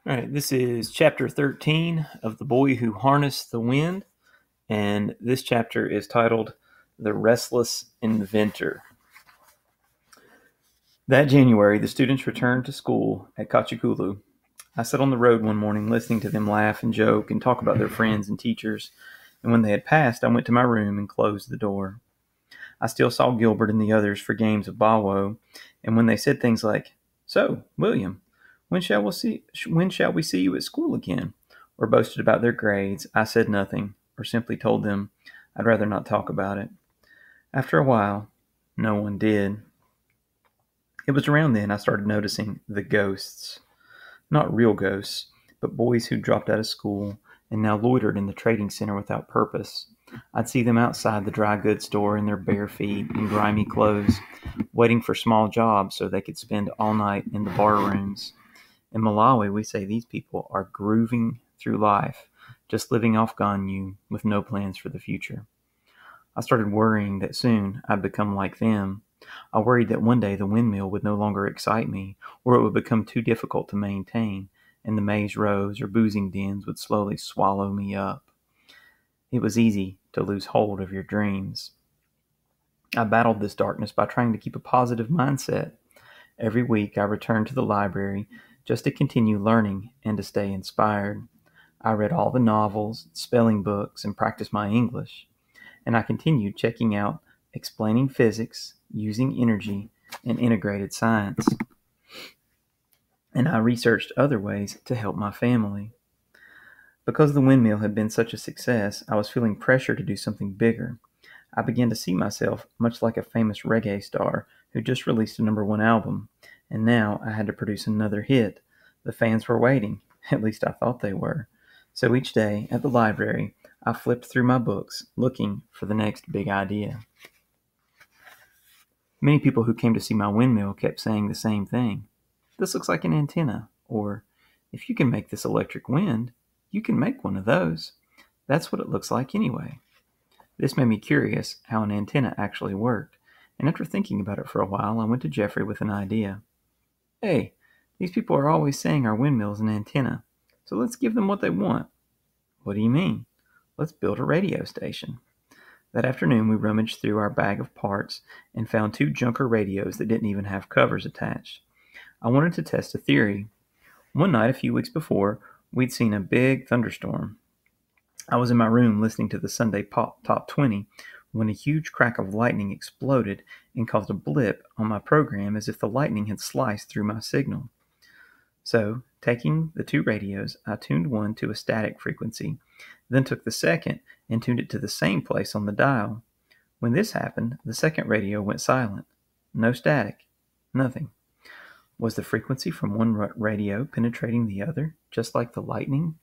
All right, this is chapter 13 of The Boy Who Harnessed the Wind, and this chapter is titled The Restless Inventor. That January, the students returned to school at Kachikulu. I sat on the road one morning listening to them laugh and joke and talk about their friends and teachers, and when they had passed, I went to my room and closed the door. I still saw Gilbert and the others for games of Bawo, and when they said things like, "So, William, when shall we see you at school again?" or boasted about their grades, I said nothing, or simply told them I'd rather not talk about it. After a while, no one did. It was around then I started noticing the ghosts. Not real ghosts, but boys who dropped out of school and now loitered in the trading center without purpose. I'd see them outside the dry goods store in their bare feet and grimy clothes, waiting for small jobs so they could spend all night in the bar rooms. In Malawi, we say these people are grooving through life, just living off Ganyu with no plans for the future. I started worrying that soon I'd become like them. I worried that one day the windmill would no longer excite me, or it would become too difficult to maintain, and the maze rows or boozing dens would slowly swallow me up. It was easy to lose hold of your dreams. I battled this darkness by trying to keep a positive mindset. Every week I returned to the library just to continue learning and to stay inspired. I read all the novels, spelling books, and practiced my English. And I continued checking out explaining physics, using energy, and integrated science. And I researched other ways to help my family. Because the windmill had been such a success, I was feeling pressure to do something bigger. I began to see myself much like a famous reggae star who just released a #1 album, and now I had to produce another hit. The fans were waiting, at least I thought they were. So each day at the library, I flipped through my books looking for the next big idea. Many people who came to see my windmill kept saying the same thing. "This looks like an antenna," or "If you can make this electric wind, you can make one of those. That's what it looks like anyway." This made me curious how an antenna actually worked, and after thinking about it for a while, I went to Jeffrey with an idea. "Hey, these people are always saying our windmill's an antenna, so let's give them what they want." "What do you mean?" "Let's build a radio station." That afternoon, we rummaged through our bag of parts and found 2 junker radios that didn't even have covers attached. I wanted to test a theory. One night, a few weeks before, we'd seen a big thunderstorm. I was in my room listening to the Sunday Pop Top 20 when a huge crack of lightning exploded and caused a blip on my program as if the lightning had sliced through my signal. So, taking the 2 radios, I tuned one to a static frequency, then took the second and tuned it to the same place on the dial. When this happened, the second radio went silent. No static. Nothing. Was the frequency from one radio penetrating the other, just like the lightning?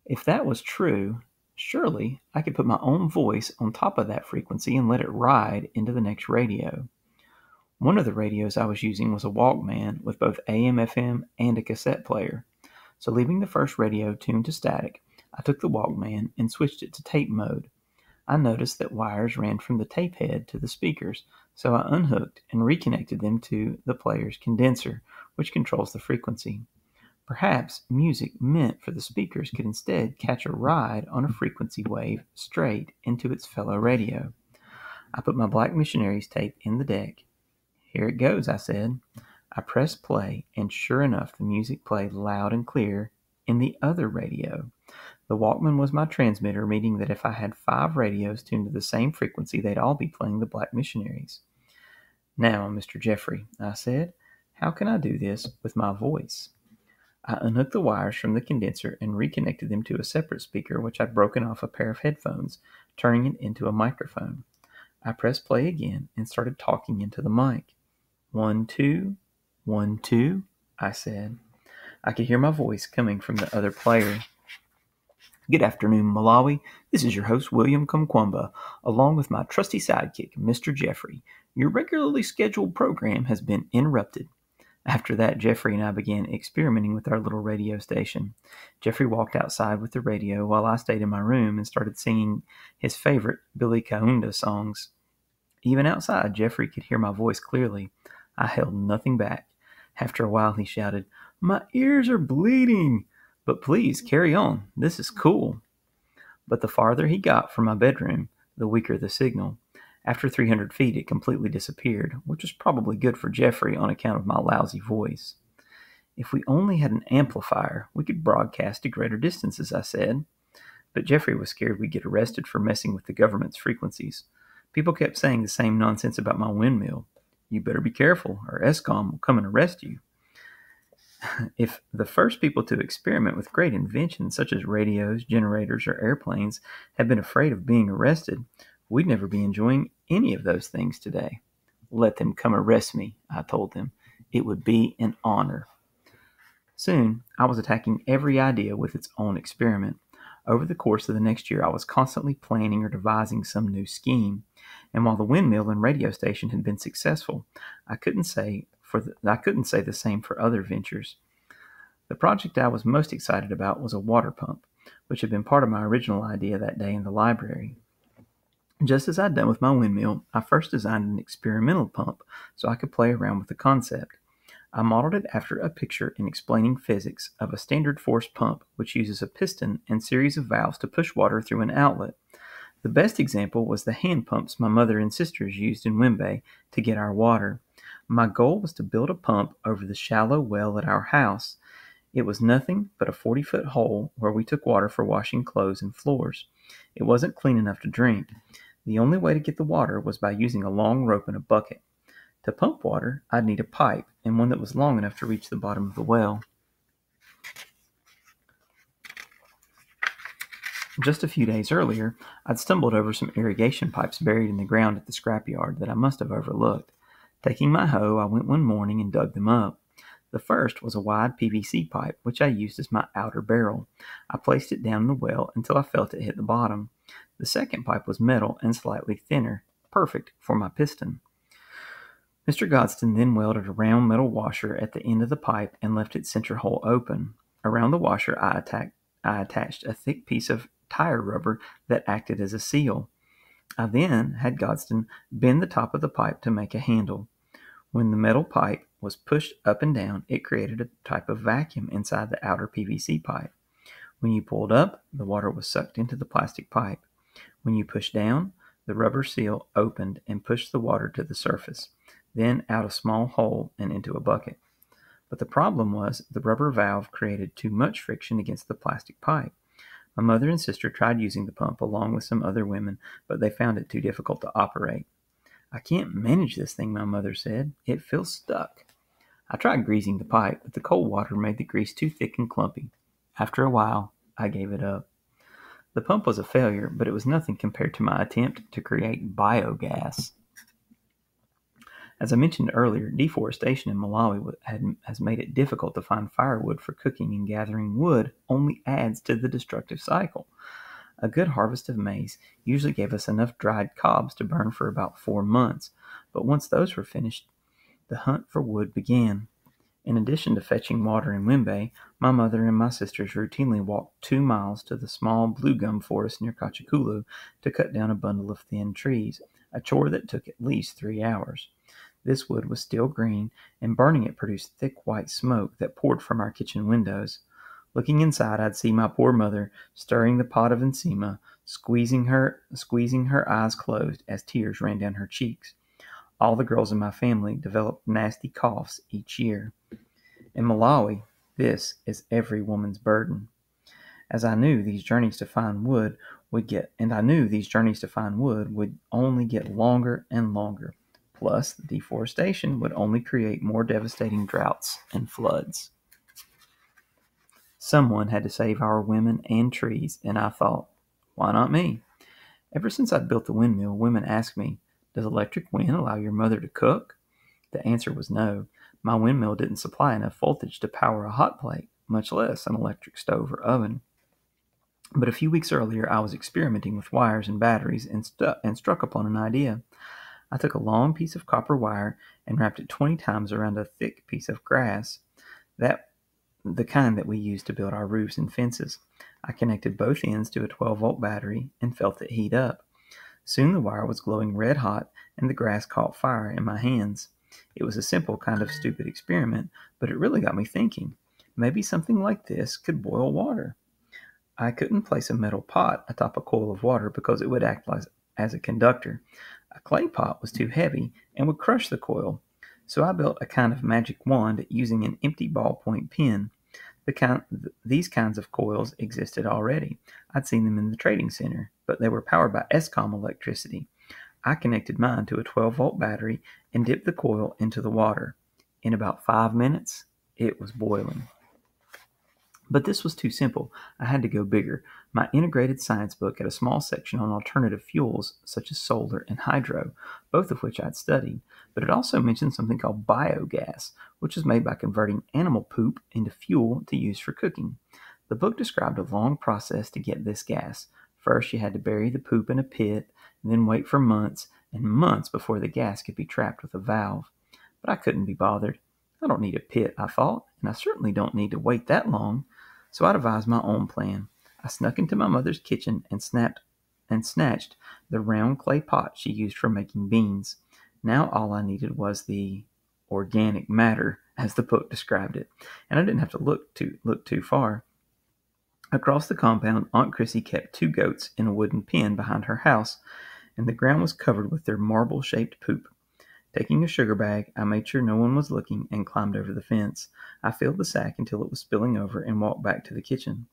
If that was true, surely I could put my own voice on top of that frequency and let it ride into the next radio. One of the radios I was using was a Walkman with both AM/FM and a cassette player. So leaving the first radio tuned to static, I took the Walkman and switched it to tape mode. I noticed that wires ran from the tape head to the speakers, so I unhooked and reconnected them to the player's condenser, which controls the frequency. Perhaps music meant for the speakers could instead catch a ride on a frequency wave straight into its fellow radio. I put my Black Missionaries tape in the deck. "Here it goes," I said. I pressed play, and sure enough, the music played loud and clear in the other radio. The Walkman was my transmitter, meaning that if I had 5 radios tuned to the same frequency, they'd all be playing the Black Missionaries. "Now, Mr. Jeffrey," I said, "how can I do this with my voice?" I unhooked the wires from the condenser and reconnected them to a separate speaker which I'd broken off a pair of headphones, turning it into a microphone. I pressed play again and started talking into the mic. "1, 2, 1, 2, I said. I could hear my voice coming from the other player. "Good afternoon, Malawi. This is your host, William Kumkwamba, along with my trusty sidekick, Mr. Jeffrey. Your regularly scheduled program has been interrupted." After that, Jeffrey and I began experimenting with our little radio station. Jeffrey walked outside with the radio while I stayed in my room and started singing his favorite Billy Kaunda songs. Even outside, Jeffrey could hear my voice clearly. I held nothing back. After a while, he shouted, My ears are bleeding! But please, carry on. This is cool. But the farther he got from my bedroom, the weaker the signal. After 300 feet, it completely disappeared, which was probably good for Jeffrey on account of my lousy voice. If we only had an amplifier, we could broadcast to greater distances, I said. But Jeffrey was scared we'd get arrested for messing with the government's frequencies. People kept saying the same nonsense about my windmill. You better be careful, or ESCOM will come and arrest you. If the first people to experiment with great inventions such as radios, generators, or airplanes had been afraid of being arrested, we'd never be enjoying any of those things today. Let them come arrest me, I told them. It would be an honor. Soon, I was attacking every idea with its own experiment. Over the course of the next year, I was constantly planning or devising some new scheme. And while the windmill and radio station had been successful, I couldn't say the same for other ventures. The project I was most excited about was a water pump, which had been part of my original idea that day in the library. Just as I'd done with my windmill, I first designed an experimental pump so I could play around with the concept. I modeled it after a picture in explaining physics of a standard force pump, which uses a piston and series of valves to push water through an outlet. The best example was the hand pumps my mother and sisters used in Wimbe to get our water. My goal was to build a pump over the shallow well at our house. It was nothing but a 40-foot hole where we took water for washing clothes and floors. It wasn't clean enough to drink. The only way to get the water was by using a long rope and a bucket. To pump water, I'd need a pipe, and one that was long enough to reach the bottom of the well. Just a few days earlier, I'd stumbled over some irrigation pipes buried in the ground at the scrapyard that I must have overlooked. Taking my hoe, I went one morning and dug them up. The first was a wide PVC pipe, which I used as my outer barrel. I placed it down the well until I felt it hit the bottom. The second pipe was metal and slightly thinner, perfect for my piston. Mr. Godston then welded a round metal washer at the end of the pipe and left its center hole open. Around the washer, I attached a thick piece of tire rubber that acted as a seal. I then had Godston bend the top of the pipe to make a handle. When the metal pipe was pushed up and down, it created a type of vacuum inside the outer PVC pipe. When you pulled up, the water was sucked into the plastic pipe. When you pushed down, the rubber seal opened and pushed the water to the surface, then out a small hole and into a bucket. But the problem was the rubber valve created too much friction against the plastic pipe. My mother and sister tried using the pump along with some other women, but they found it too difficult to operate. I can't manage this thing, my mother said. It feels stuck. I tried greasing the pipe, but the cold water made the grease too thick and clumpy. After a while, I gave it up. The pump was a failure, but it was nothing compared to my attempt to create biogas. As I mentioned earlier, deforestation in Malawi has made it difficult to find firewood for cooking, and gathering wood only adds to the destructive cycle. A good harvest of maize usually gave us enough dried cobs to burn for about 4 months, but once those were finished, the hunt for wood began. In addition to fetching water in Wimbe, my mother and my sisters routinely walked 2 miles to the small blue gum forest near Kachikulu to cut down a bundle of thin trees, a chore that took at least 3 hours. This wood was still green, and burning it produced thick white smoke that poured from our kitchen windows. Looking inside, I'd see my poor mother stirring the pot of enzima, squeezing her eyes closed as tears ran down her cheeks. All the girls in my family developed nasty coughs each year. In Malawi, this is every woman's burden. I knew these journeys to find wood would only get longer and longer. Plus, the deforestation would only create more devastating droughts and floods. Someone had to save our women and trees, and I thought, why not me? Ever since I'd built the windmill, women asked me, does electric wind allow your mother to cook? The answer was no. My windmill didn't supply enough voltage to power a hot plate, much less an electric stove or oven. But a few weeks earlier, I was experimenting with wires and batteries and struck upon an idea. I took a long piece of copper wire and wrapped it 20 times around a thick piece of grass, the kind that we use to build our roofs and fences. I connected both ends to a 12-volt battery and felt it heat up. Soon the wire was glowing red hot, and the grass caught fire in my hands. It was a simple kind of stupid experiment, but it really got me thinking. Maybe something like this could boil water. I couldn't place a metal pot atop a coil of water because it would act as a conductor. A clay pot was too heavy and would crush the coil, so I built a kind of magic wand using an empty ballpoint pen. These kinds of coils existed already. I'd seen them in the trading center, but they were powered by Escom electricity. I connected mine to a 12-volt battery and dipped the coil into the water. In about 5 minutes, it was boiling. But this was too simple. I had to go bigger. My integrated science book had a small section on alternative fuels, such as solar and hydro, both of which I'd studied. But it also mentioned something called biogas, which is made by converting animal poop into fuel to use for cooking. The book described a long process to get this gas. First, you had to bury the poop in a pit, and then wait for months and months before the gas could be trapped with a valve. But I couldn't be bothered. I don't need a pit, I thought, and I certainly don't need to wait that long. So I devised my own plan. I snuck into my mother's kitchen and snatched the round clay pot she used for making beans. Now all I needed was the organic matter, as the book described it, and I didn't have to look too far. Across the compound, Aunt Chrissy kept 2 goats in a wooden pen behind her house, and the ground was covered with their marble-shaped poop. Taking a sugar bag, I made sure no one was looking and climbed over the fence. I filled the sack until it was spilling over and walked back to the kitchen.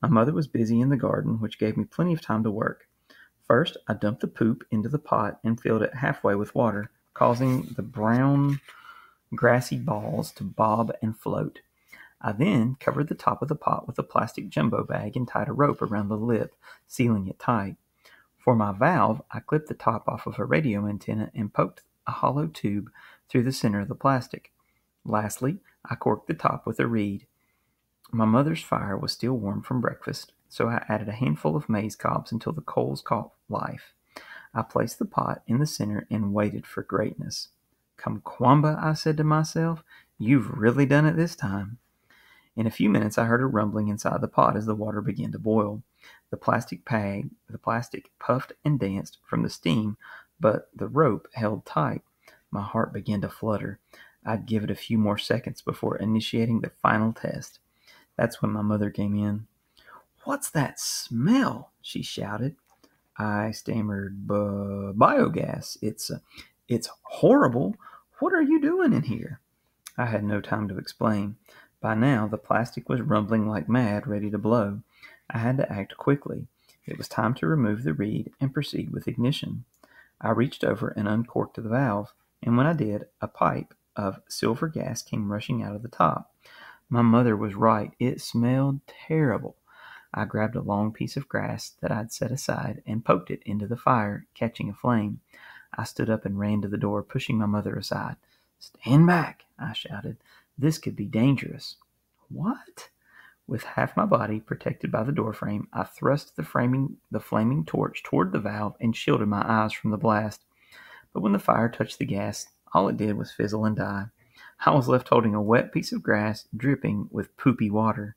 My mother was busy in the garden, which gave me plenty of time to work. First, I dumped the poop into the pot and filled it halfway with water, causing the brown, grassy balls to bob and float. I then covered the top of the pot with a plastic jumbo bag and tied a rope around the lip, sealing it tight. For my valve, I clipped the top off of a radio antenna and poked a hollow tube through the center of the plastic. Lastly, I corked the top with a reed. My mother's fire was still warm from breakfast, so I added a handful of maize cobs until the coals caught life. I placed the pot in the center and waited for greatness. "Kamkwamba," I said to myself, "you've really done it this time." In a few minutes I heard a rumbling inside the pot as the water began to boil. The plastic puffed and danced from the steam, but the rope held tight. My heart began to flutter. I'd give it a few more seconds before initiating the final test. That's when my mother came in. "What's that smell?" she shouted. I stammered, "Biogas. It's horrible. What are you doing in here?" I had no time to explain. By now, the plastic was rumbling like mad, ready to blow. I had to act quickly. It was time to remove the reed and proceed with ignition. I reached over and uncorked the valve, and when I did, a pipe of silver gas came rushing out of the top. My mother was right. It smelled terrible. I grabbed a long piece of grass that I'd set aside and poked it into the fire, catching a flame. I stood up and ran to the door, pushing my mother aside. "Stand back," I shouted. "This could be dangerous." "What?" With half my body protected by the doorframe, I thrust the flaming torch toward the valve and shielded my eyes from the blast. But when the fire touched the gas, all it did was fizzle and die. I was left holding a wet piece of grass dripping with poopy water.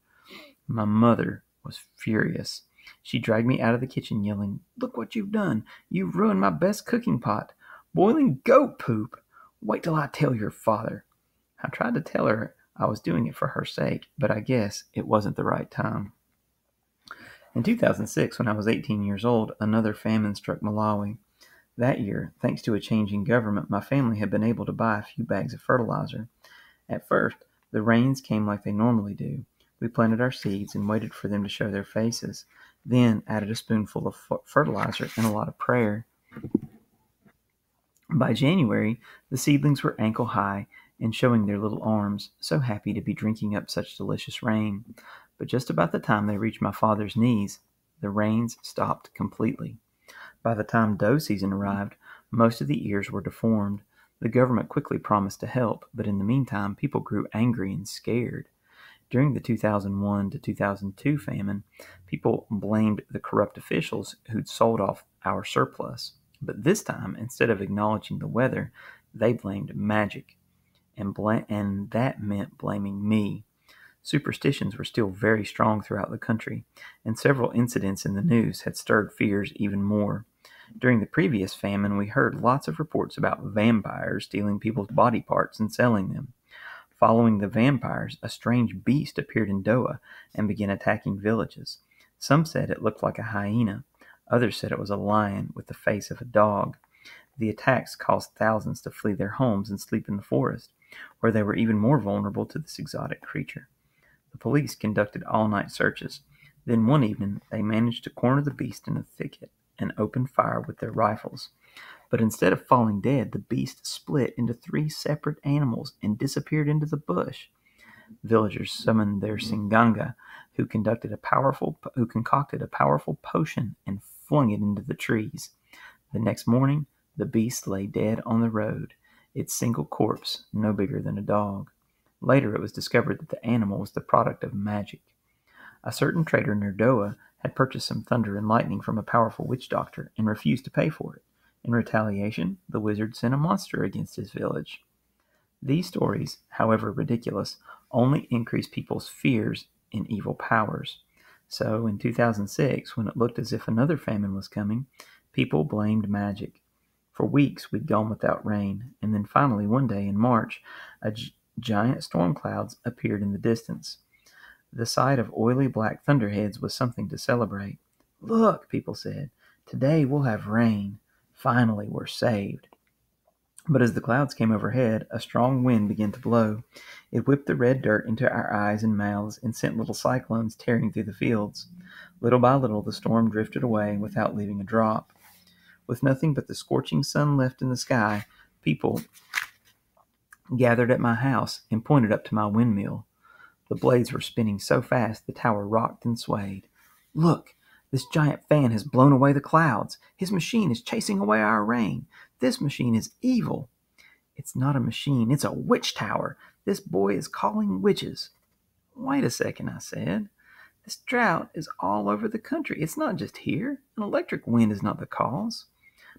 My mother was furious. She dragged me out of the kitchen, yelling, "Look what you've done! You've ruined my best cooking pot! Boiling goat poop! Wait till I tell your father!" I tried to tell her I was doing it for her sake, but I guess it wasn't the right time. In 2006, when I was 18 years old, another famine struck Malawi. That year, thanks to a changing government, my family had been able to buy a few bags of fertilizer. At first, the rains came like they normally do. We planted our seeds and waited for them to show their faces, then added a spoonful of fertilizer and a lot of prayer. By January, the seedlings were ankle high and showing their little arms, so happy to be drinking up such delicious rain. But just about the time they reached my father's knees, the rains stopped completely. By the time dough season arrived, most of the ears were deformed. The government quickly promised to help, but in the meantime, people grew angry and scared. During the 2001 to 2002 famine, people blamed the corrupt officials who'd sold off our surplus. But this time, instead of acknowledging the weather, they blamed magic. And that meant blaming me. Superstitions were still very strong throughout the country, and several incidents in the news had stirred fears even more. During the previous famine, we heard lots of reports about vampires stealing people's body parts and selling them. Following the vampires, a strange beast appeared in Doha and began attacking villages. Some said it looked like a hyena. Others said it was a lion with the face of a dog. The attacks caused thousands to flee their homes and sleep in the forest, where they were even more vulnerable to this exotic creature. The police conducted all-night searches. Then one evening, they managed to corner the beast in a thicket and opened fire with their rifles. But instead of falling dead, the beast split into 3 separate animals and disappeared into the bush. Villagers summoned their Singanga, who concocted a powerful potion and flung it into the trees. The next morning, the beast lay dead on the road, its single corpse no bigger than a dog. Later, it was discovered that the animal was the product of magic. A certain trader near Doha had purchased some thunder and lightning from a powerful witch doctor and refused to pay for it. In retaliation, the wizard sent a monster against his village. These stories, however ridiculous, only increase people's fears in evil powers. So, in 2006, when it looked as if another famine was coming, people blamed magic. For weeks, we'd gone without rain, and then finally, one day in March, giant storm clouds appeared in the distance. The sight of oily black thunderheads was something to celebrate. "Look," people said, "today we'll have rain. Finally, we're saved." But as the clouds came overhead, a strong wind began to blow. It whipped the red dirt into our eyes and mouths and sent little cyclones tearing through the fields. Little by little, the storm drifted away without leaving a drop. With nothing but the scorching sun left in the sky, people gathered at my house and pointed up to my windmill. The blades were spinning so fast the tower rocked and swayed. "Look, this giant fan has blown away the clouds. His machine is chasing away our rain. This machine is evil." "It's not a machine, it's a witch tower. This boy is calling witches." "Wait a second," I said. "This drought is all over the country. It's not just here. An electric wind is not the cause."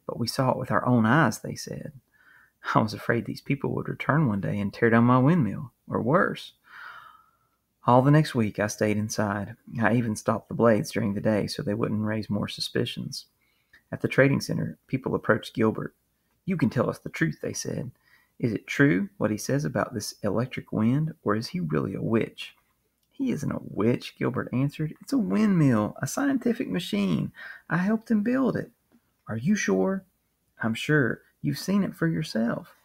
"But we saw it with our own eyes," they said. I was afraid these people would return one day and tear down my windmill, or worse. All the next week I stayed inside. I even stopped the blades during the day so they wouldn't raise more suspicions. At the trading center, people approached Gilbert. "You can tell us the truth," they said. "Is it true what he says about this electric wind, or is he really a witch?" "He isn't a witch," Gilbert answered. "It's a windmill, a scientific machine. I helped him build it." "Are you sure?" "I'm sure. You've seen it for yourself."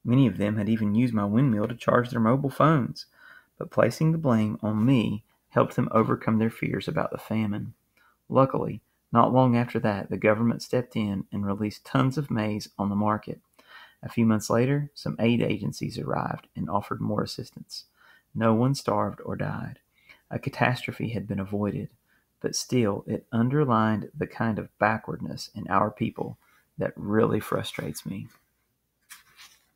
Many of them had even used my windmill to charge their mobile phones. But placing the blame on me helped them overcome their fears about the famine. Luckily, not long after that, the government stepped in and released tons of maize on the market. A few months later, some aid agencies arrived and offered more assistance. No one starved or died. A catastrophe had been avoided, but still it underlined the kind of backwardness in our people that really frustrates me.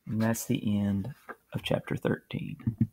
And that's the end of chapter 13.